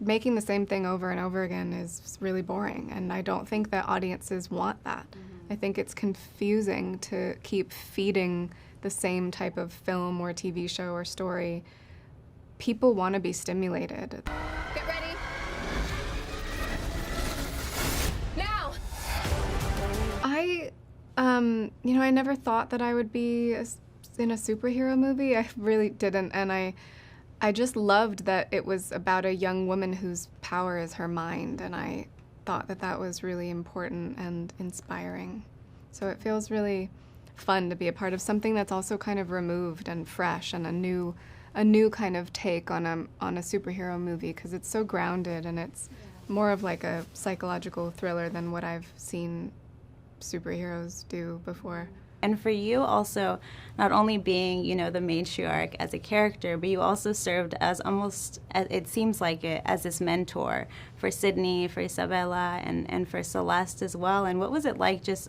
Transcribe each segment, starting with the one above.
making the same thing over and over again is really boring, and I don't think that audiences want that. I think it's confusing to keep feeding the same type of film or TV show or story. People want to be stimulated. Get ready. Now! I never thought that I would be in a superhero movie. I really didn't, and I just loved that it was about a young woman whose power is her mind, and I thought that that was really important and inspiring. So it feels really fun to be a part of something that's also kind of removed and fresh and a new kind of take on a superhero movie, because it's so grounded and it's more of like a psychological thriller than what I've seen superheroes do before. And for you also, not only being, the matriarch as a character, but you also served as almost, it seems like it, as this mentor for Sydney, for Isabella, and for Celeste as well. And what was it like just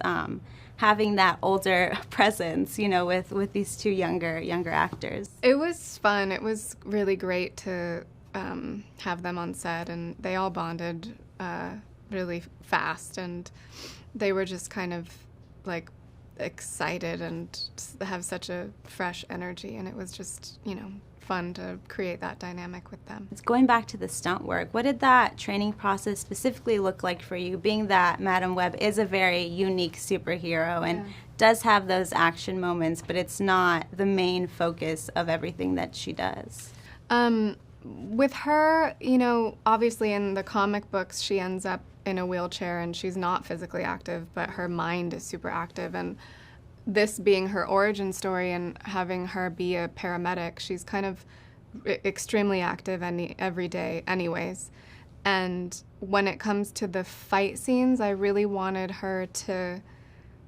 having that older presence, with these two younger actors? It was fun. It was really great to have them on set, and they all bonded really fast, and they were just kind of like excited and have such a fresh energy, and it was just, fun to create that dynamic with them. It's going back to the stunt work. What did that training process specifically look like for you, being that Madame Web is a very unique superhero and does have those action moments, but it's not the main focus of everything that she does? With her, obviously in the comic books, she ends up in a wheelchair and she's not physically active, but her mind is super active. And this being her origin story and having her be a paramedic, she's kind of extremely active every day anyways. And when it comes to the fight scenes, I really wanted her to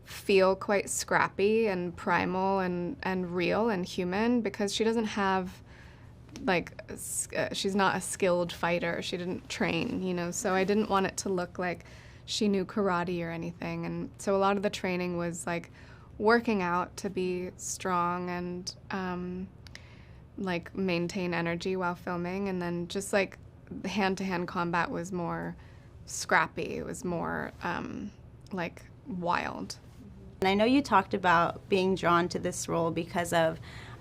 feel quite scrappy and primal and real and human, because she doesn't have she's not a skilled fighter. She didn't train, so I didn't want it to look like she knew karate or anything. And so a lot of the training was like working out to be strong and maintain energy while filming, and then just like the hand-to-hand combat was more scrappy. It was more wild. And I know you talked about being drawn to this role because of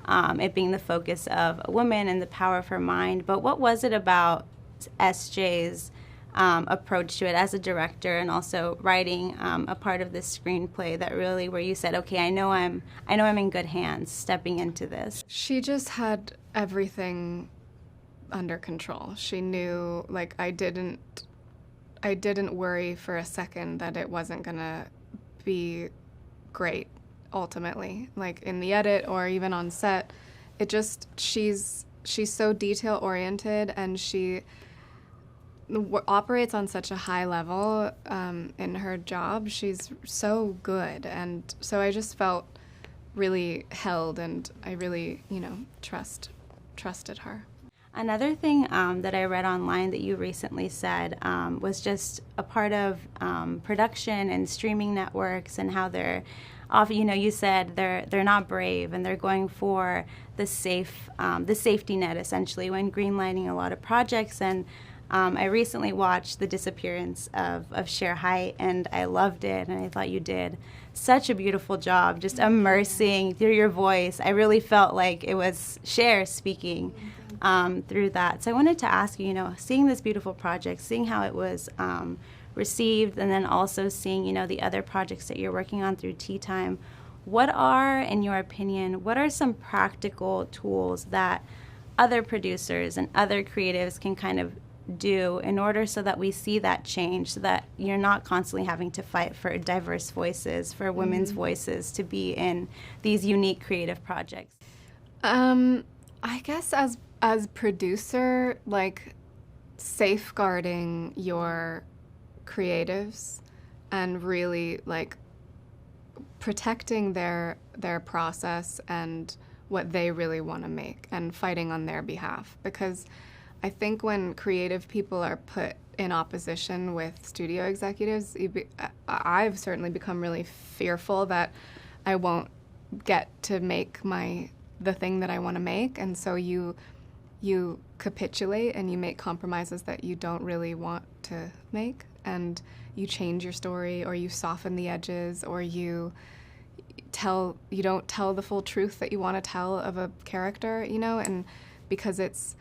it being the focus of a woman and the power of her mind, but what was it about SJ's approach to it as a director and also writing a part of this screenplay that really, where you said, okay, I know I'm in good hands stepping into this? She just had everything under control. She knew, I didn't worry for a second that it wasn't gonna be great ultimately, in the edit or even on set. It just, she's so detail oriented, and she operates on such a high level in her job. She's so good, and so I just felt really held, and I really, trusted her. Another thing that I read online that you recently said was just a part of production and streaming networks and how they're often, you said they're not brave and they're going for the safety net essentially when greenlighting a lot of projects. And I recently watched The Disappearance of Cher Height, and I loved it, and I thought you did such a beautiful job just immersing through your voice. I really felt like it was Cher speaking through that. So I wanted to ask you, seeing this beautiful project, seeing how it was received, and then also seeing, the other projects that you're working on through Tea Time, what are, in your opinion, what are some practical tools that other producers and other creatives can kind of do in order so that we see that change, so that you're not constantly having to fight for diverse voices, for women's voices to be in these unique creative projects? I guess as producer, safeguarding your creatives and really protecting their process and what they really want to make and fighting on their behalf. Because I think when creative people are put in opposition with studio executives, I've certainly become really fearful that I won't get to make the thing that I want to make, and so you capitulate and you make compromises that you don't really want to make, and you change your story, or you soften the edges, or you don't tell the full truth that you want to tell of a character, you know, and because it's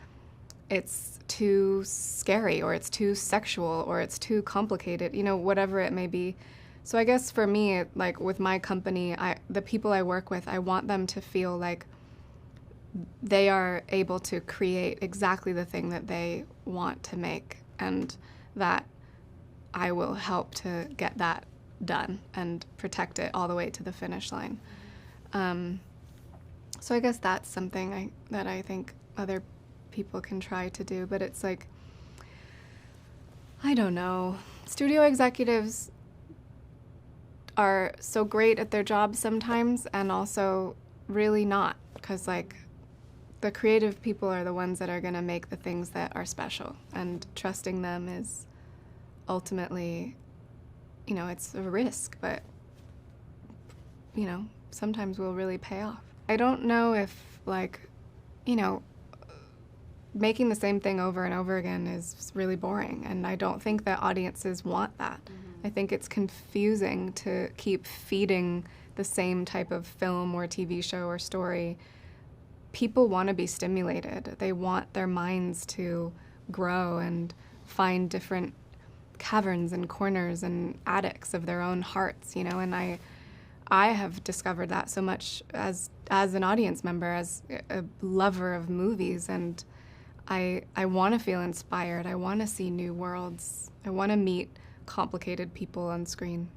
too scary, or it's too sexual, or it's too complicated, you know, whatever it may be. So I guess for me, like with my company, the people I work with, I want them to feel like they are able to create exactly the thing that they want to make, and that I will help to get that done and protect it all the way to the finish line. So I guess that's something that I think other people can try to do, but it's like, I don't know. Studio executives are so great at their jobs sometimes, and also really not, because like the creative people are the ones that are going to make the things that are special, and trusting them is ultimately, you know, it's a risk, but, you know, sometimes will really pay off. I don't know if, like, you know, making the same thing over and over again is really boring, and I don't think that audiences want that. I think it's confusing to keep feeding the same type of film or TV show or story. People want to be stimulated. They want their minds to grow and find different caverns and corners and attics of their own hearts, you know, and I have discovered that so much as an audience member, as a lover of movies, and I want to feel inspired. I want to see new worlds. I want to meet complicated people on screen.